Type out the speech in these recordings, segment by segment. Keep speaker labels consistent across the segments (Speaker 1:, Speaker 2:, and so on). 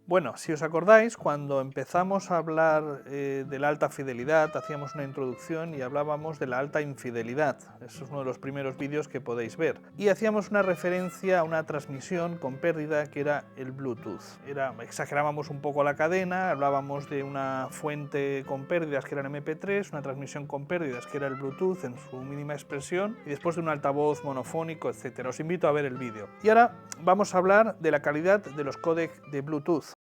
Speaker 1: Bueno, si os acordáis, cuando empezamos a hablar de la alta fidelidad, hacíamos una introducción y hablábamos de la alta infidelidad. Eso es uno de los primeros vídeos que podéis ver. Y hacíamos una referencia a una transmisión con pérdida que era el Bluetooth. Exagerábamos un poco la cadena, hablábamos de una fuente con pérdidas que era el MP3, una transmisión con pérdidas que era el Bluetooth en su mínima expresión y después de un altavoz monofónico, etc. Os invito a ver el vídeo. Y ahora vamos a hablar de la calidad de los códecs de Bluetooth.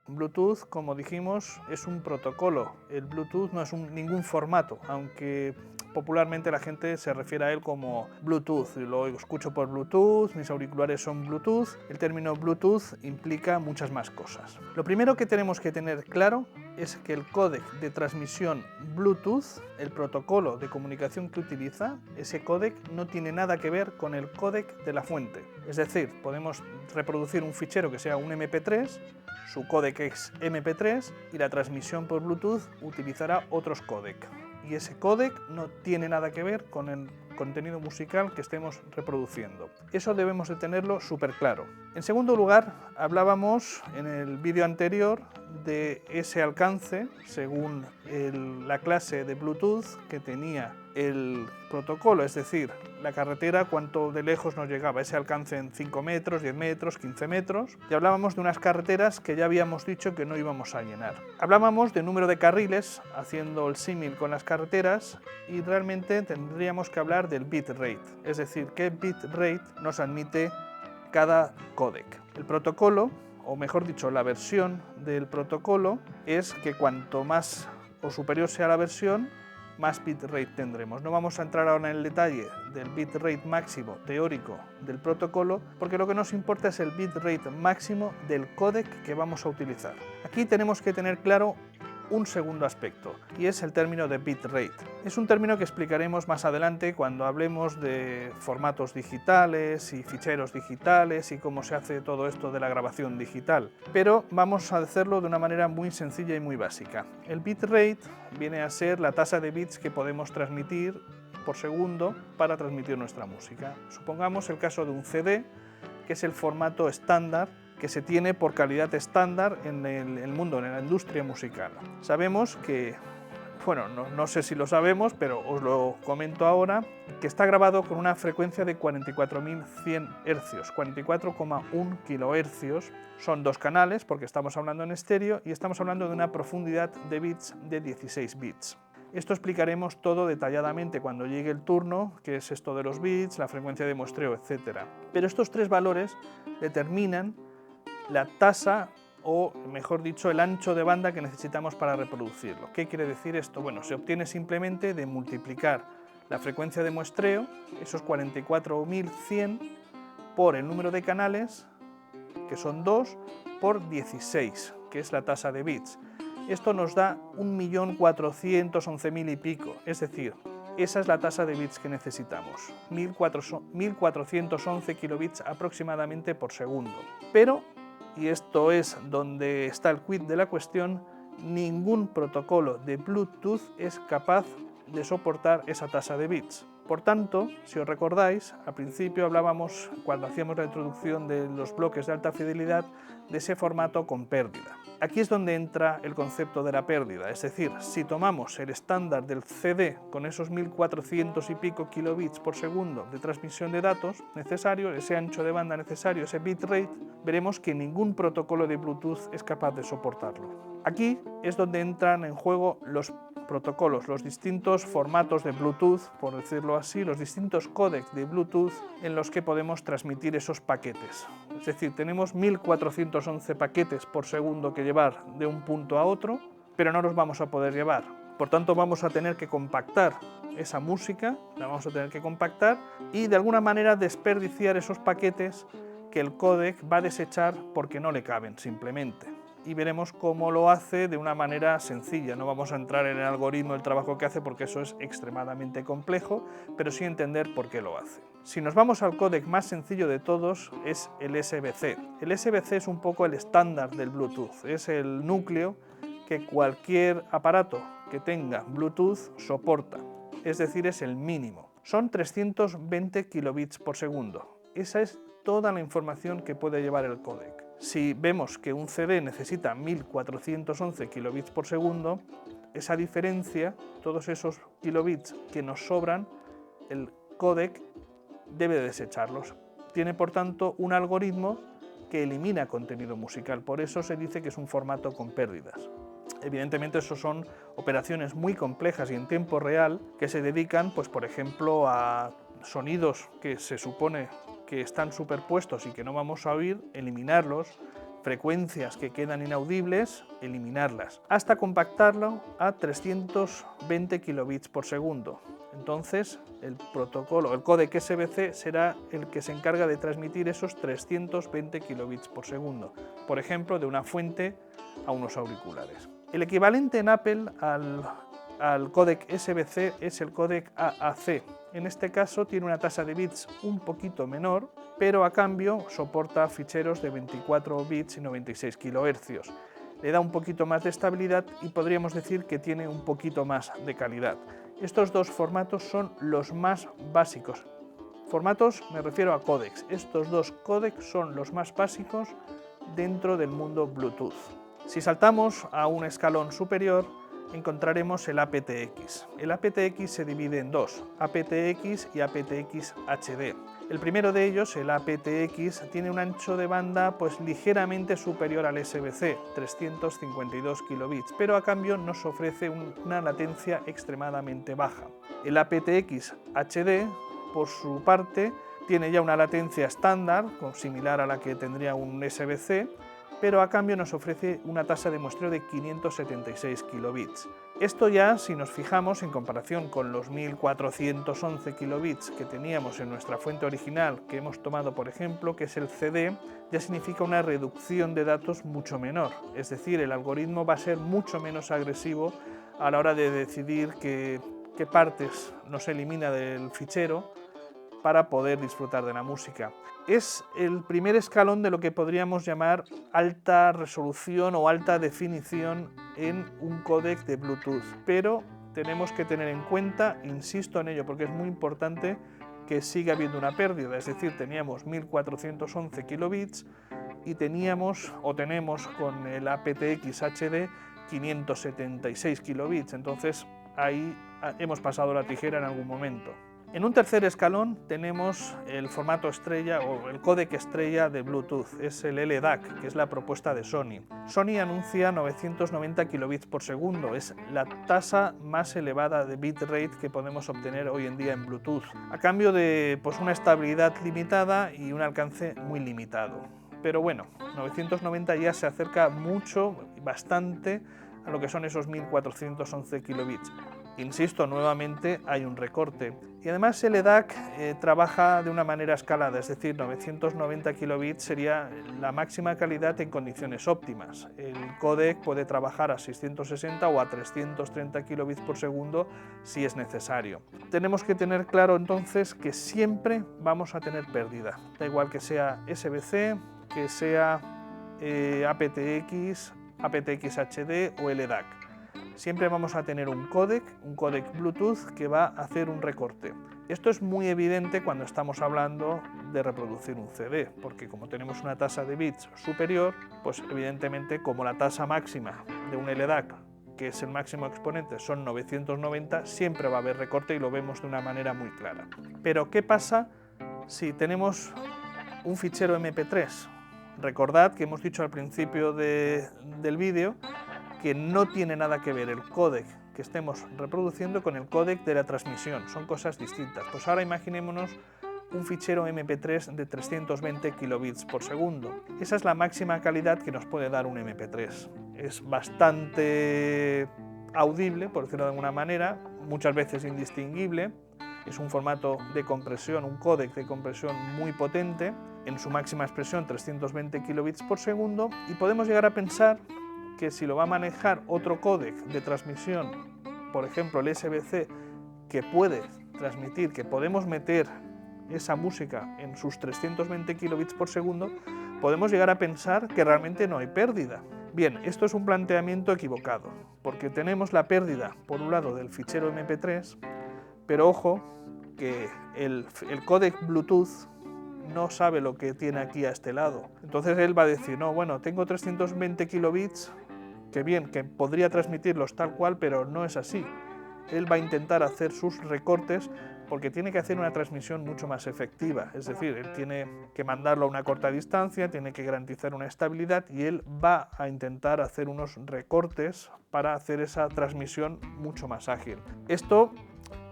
Speaker 1: Bluetooth, como dijimos, es un protocolo. El Bluetooth no es ningún formato, aunque popularmente la gente se refiere a él como Bluetooth. Lo escucho por Bluetooth, mis auriculares son Bluetooth. El término Bluetooth implica muchas más cosas. Lo primero que tenemos que tener claro es que el códec de transmisión Bluetooth, el protocolo de comunicación que utiliza, ese códec no tiene nada que ver con el códec de la fuente. Es decir, podemos reproducir un fichero que sea un MP3, su códec es MP3 y la transmisión por Bluetooth utilizará otros códec. Y ese códec no tiene nada que ver con el contenido musical que estemos reproduciendo. Eso debemos de tenerlo súper claro. En segundo lugar, hablábamos en el vídeo anterior de ese alcance según la clase de Bluetooth que tenía el protocolo, es decir, la carretera, cuánto de lejos nos llegaba, ese alcance en 5 metros, 10 metros, 15 metros, y hablábamos de unas carreteras que ya habíamos dicho que no íbamos a llenar. Hablábamos de número de carriles, haciendo el símil con las carreteras, y realmente tendríamos que hablar del bitrate, es decir, qué bitrate nos admite cada códec. El protocolo, o mejor dicho, la versión del protocolo, es que cuanto más o superior sea la versión, más bitrate tendremos. No vamos a entrar ahora en el detalle del bitrate máximo teórico del protocolo, porque lo que nos importa es el bitrate máximo del códec que vamos a utilizar. Aquí tenemos que tener claro un segundo aspecto, y es el término de bitrate. Es un término que explicaremos más adelante cuando hablemos de formatos digitales y ficheros digitales y cómo se hace todo esto de la grabación digital, pero vamos a hacerlo de una manera muy sencilla y muy básica. El bitrate viene a ser la tasa de bits que podemos transmitir por segundo para transmitir nuestra música. Supongamos el caso de un CD, que es el formato estándar que se tiene por calidad estándar en el mundo, en la industria musical. Sabemos que, bueno, no sé si lo sabemos, pero os lo comento ahora, que está grabado con una frecuencia de 44.100 Hz, 44,1 kHz. Son dos canales, porque estamos hablando en estéreo, y estamos hablando de una profundidad de bits de 16 bits. Esto explicaremos todo detalladamente cuando llegue el turno, qué es esto de los bits, la frecuencia de muestreo, etc. Pero estos tres valores determinan la tasa, o mejor dicho, el ancho de banda que necesitamos para reproducirlo. ¿Qué quiere decir esto? Bueno, se obtiene simplemente de multiplicar la frecuencia de muestreo, esos 44.100, por el número de canales, que son 2, por 16, que es la tasa de bits. Esto nos da 1.411.000 y pico, es decir, esa es la tasa de bits que necesitamos, 1.411 kilobits aproximadamente por segundo. Pero, y esto es donde está el quid de la cuestión, ningún protocolo de Bluetooth es capaz de soportar esa tasa de bits. Por tanto, si os recordáis, al principio hablábamos, cuando hacíamos la introducción de los bloques de alta fidelidad, de ese formato con pérdida. Aquí es donde entra el concepto de la pérdida, es decir, si tomamos el estándar del CD con esos 1.400 y pico kilobits por segundo de transmisión de datos necesario, ese ancho de banda necesario, ese bitrate, veremos que ningún protocolo de Bluetooth es capaz de soportarlo. Aquí es donde entran en juego los protocolos, los distintos formatos de Bluetooth, por decirlo así, los distintos códecs de Bluetooth en los que podemos transmitir esos paquetes. Es decir, tenemos 1.411 paquetes por segundo que llevar de un punto a otro, pero no los vamos a poder llevar. Por tanto, vamos a tener que compactar esa música, la vamos a tener que compactar y de alguna manera desperdiciar esos paquetes que el códec va a desechar porque no le caben simplemente. y veremos cómo lo hace de una manera sencilla. No vamos a entrar en el algoritmo, el trabajo que hace, porque eso es extremadamente complejo, pero sí entender por qué lo hace. Si nos vamos al códec más sencillo de todos, es el SBC. El SBC es un poco el estándar del Bluetooth, es el núcleo que cualquier aparato que tenga Bluetooth soporta, es decir, es el mínimo. Son 320 kilobits por segundo. Esa es toda la información que puede llevar el códec. Si vemos que un CD necesita 1411 kilobits por segundo, esa diferencia, todos esos kilobits que nos sobran, el códec debe desecharlos. Tiene, por tanto, un algoritmo que elimina contenido musical. Por eso se dice que es un formato con pérdidas. Evidentemente, eso son operaciones muy complejas y en tiempo real que se dedican, pues, por ejemplo, a sonidos que se supone que están superpuestos y que no vamos a oír, eliminarlos, frecuencias que quedan inaudibles, eliminarlas, hasta compactarlo a 320 kilobits por segundo. Entonces, el protocolo, el códec SBC será el que se encarga de transmitir esos 320 kilobits por segundo, por ejemplo, de una fuente a unos auriculares. El equivalente en Apple al códec SBC es el códec AAC. En este caso tiene una tasa de bits un poquito menor, pero a cambio soporta ficheros de 24 bits y 96 kHz. Le da un poquito más de estabilidad y podríamos decir que tiene un poquito más de calidad. Estos dos formatos son los más básicos. Formatos, me refiero a códecs. Estos dos códecs son los más básicos dentro del mundo Bluetooth. Si saltamos a un escalón superior, encontraremos el aptX. El aptX se divide en dos, aptX y aptX HD. El primero de ellos, el aptX, tiene un ancho de banda pues ligeramente superior al SBC, 352 kilobits, pero a cambio nos ofrece una latencia extremadamente baja. El aptX HD, por su parte, tiene ya una latencia estándar, similar a la que tendría un SBC, pero a cambio nos ofrece una tasa de muestreo de 576 kilobits. Esto ya, si nos fijamos en comparación con los 1411 kilobits que teníamos en nuestra fuente original, que hemos tomado por ejemplo, que es el CD, ya significa una reducción de datos mucho menor. Es decir, el algoritmo va a ser mucho menos agresivo a la hora de decidir qué partes nos elimina del fichero para poder disfrutar de la música. Es el primer escalón de lo que podríamos llamar alta resolución o alta definición en un códec de Bluetooth, pero tenemos que tener en cuenta, insisto en ello porque es muy importante, que siga habiendo una pérdida, es decir, teníamos 1411 kilobits y tenemos con el aptX HD 576 kilobits, entonces ahí hemos pasado la tijera en algún momento. En un tercer escalón tenemos el formato estrella o el códec estrella de Bluetooth, es el LDAC, que es la propuesta de Sony. Sony anuncia 990 kilobits por segundo, es la tasa más elevada de bitrate que podemos obtener hoy en día en Bluetooth, a cambio de una estabilidad limitada y un alcance muy limitado. Pero bueno, 990 ya se acerca bastante a lo que son esos 1411 kilobits. Insisto, nuevamente hay un recorte. Y además el LDAC trabaja de una manera escalada, es decir, 990 kilobits sería la máxima calidad en condiciones óptimas. El códec puede trabajar a 660 o a 330 kilobits por segundo si es necesario. Tenemos que tener claro entonces que siempre vamos a tener pérdida. Da igual que sea SBC, que sea aptX, aptX HD o LDAC. Siempre vamos a tener un códec Bluetooth que va a hacer un recorte. Esto es muy evidente cuando estamos hablando de reproducir un CD, porque como tenemos una tasa de bits superior, pues evidentemente como la tasa máxima de un LDAC, que es el máximo exponente, son 990, siempre va a haber recorte y lo vemos de una manera muy clara. Pero ¿qué pasa si tenemos un fichero MP3? Recordad que hemos dicho al principio del vídeo que no tiene nada que ver el códec que estemos reproduciendo con el códec de la transmisión, son cosas distintas. Pues ahora imaginémonos un fichero MP3 de 320 kilobits por segundo. Esa es la máxima calidad que nos puede dar un MP3. Es bastante audible, por decirlo de alguna manera, muchas veces indistinguible. Es un formato de compresión, un códec de compresión muy potente, en su máxima expresión 320 kilobits por segundo, y podemos llegar a pensar que si lo va a manejar otro códec de transmisión, por ejemplo el SBC, que puede transmitir, que podemos meter esa música en sus 320 kilobits por segundo, podemos llegar a pensar que realmente no hay pérdida. Bien, esto es un planteamiento equivocado, porque tenemos la pérdida, por un lado, del fichero MP3, pero ojo, que el códec Bluetooth no sabe lo que tiene aquí a este lado. Entonces él va a decir, no, bueno, tengo 320 kilobits, que bien, que podría transmitirlos tal cual, pero no es así. Él va a intentar hacer sus recortes porque tiene que hacer una transmisión mucho más efectiva. Es decir, él tiene que mandarlo a una corta distancia, tiene que garantizar una estabilidad y él va a intentar hacer unos recortes para hacer esa transmisión mucho más ágil. Esto,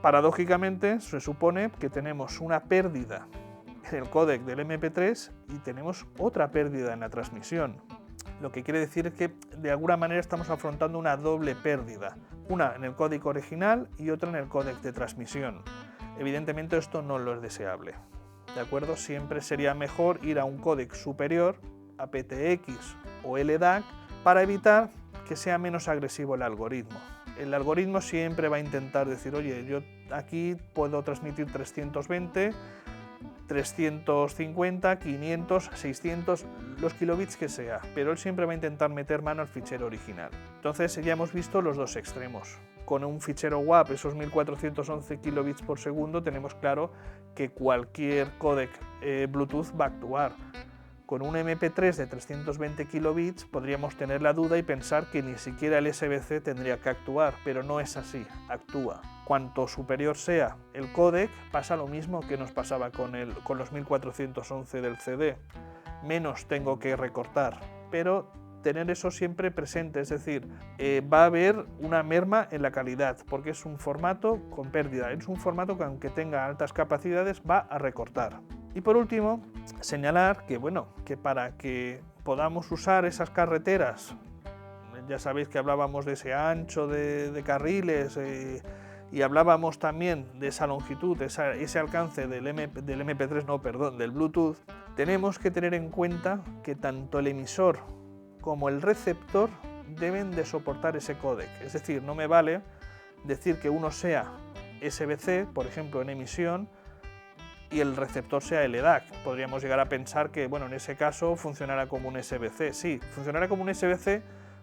Speaker 1: paradójicamente, se supone que tenemos una pérdida en el códec del MP3 y tenemos otra pérdida en la transmisión. Lo que quiere decir es que de alguna manera estamos afrontando una doble pérdida, una en el código original y otra en el códec de transmisión. Evidentemente esto no lo es deseable, ¿de acuerdo? Siempre sería mejor ir a un códec superior, a aptX o LDAC, para evitar que sea menos agresivo el algoritmo. El algoritmo siempre va a intentar decir, oye, yo aquí puedo transmitir 320, 350, 500, 600, los kilobits que sea, pero él siempre va a intentar meter mano al fichero original. Entonces ya hemos visto los dos extremos. Con un fichero WAP, esos 1411 kilobits por segundo, tenemos claro que cualquier códec Bluetooth va a actuar. Con un MP3 de 320 kilobits podríamos tener la duda y pensar que ni siquiera el SBC tendría que actuar, pero no es así, actúa. Cuanto superior sea el códec, pasa lo mismo que nos pasaba con los 1411 del CD. Menos tengo que recortar, pero tener eso siempre presente, es decir, va a haber una merma en la calidad, porque es un formato con pérdida, es un formato que aunque tenga altas capacidades va a recortar. Y por último, señalar que, bueno, que para que podamos usar esas carreteras, ya sabéis que hablábamos de ese ancho de carriles y hablábamos también de esa longitud, ese alcance del MP3, no, perdón, del Bluetooth, tenemos que tener en cuenta que tanto el emisor como el receptor deben de soportar ese códec. Es decir, no me vale decir que uno sea SBC, por ejemplo, en emisión, y el receptor sea LDAC. Podríamos llegar a pensar que, bueno, en ese caso funcionará como un SBC. Sí, funcionará como un SBC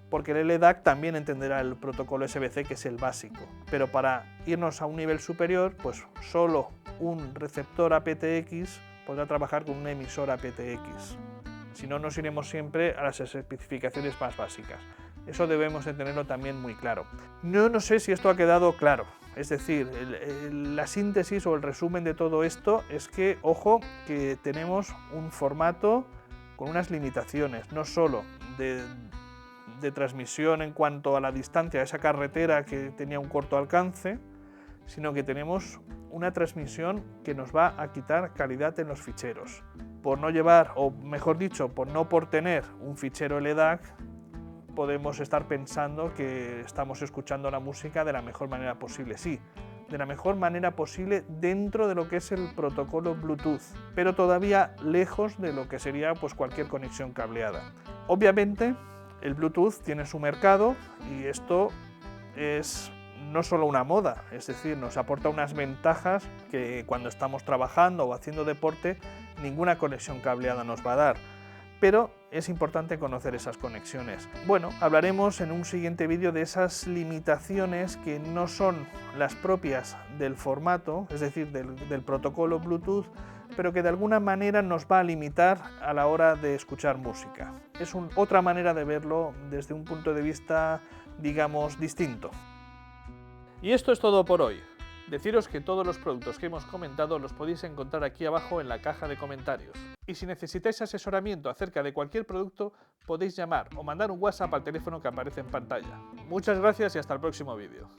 Speaker 1: porque el LDAC también entenderá el protocolo SBC, que es el básico. Pero para irnos a un nivel superior, pues solo un receptor aptX podrá trabajar con un emisor aptX. Si no, nos iremos siempre a las especificaciones más básicas. Eso debemos de tenerlo también muy claro. No sé si esto ha quedado claro. Es decir, la síntesis o el resumen de todo esto es que, ojo, que tenemos un formato con unas limitaciones, no solo de transmisión en cuanto a la distancia de esa carretera que tenía un corto alcance, sino que tenemos una transmisión que nos va a quitar calidad en los ficheros. Por no llevar, o mejor dicho, por tener un fichero LDAC, podemos estar pensando que estamos escuchando la música de la mejor manera posible. Sí, de la mejor manera posible dentro de lo que es el protocolo Bluetooth, pero todavía lejos de lo que sería pues cualquier conexión cableada. Obviamente, el Bluetooth tiene su mercado y esto es no solo una moda, es decir, nos aporta unas ventajas que cuando estamos trabajando o haciendo deporte ninguna conexión cableada nos va a dar. Pero es importante conocer esas conexiones. Bueno, hablaremos en un siguiente vídeo de esas limitaciones que no son las propias del formato, es decir, del protocolo Bluetooth, pero que de alguna manera nos va a limitar a la hora de escuchar música. Es otra manera de verlo desde un punto de vista, digamos, distinto. Y esto es todo por hoy. Deciros que todos los productos que hemos comentado los podéis encontrar aquí abajo en la caja de comentarios. Y si necesitáis asesoramiento acerca de cualquier producto, podéis llamar o mandar un WhatsApp al teléfono que aparece en pantalla. Muchas gracias y hasta el próximo vídeo.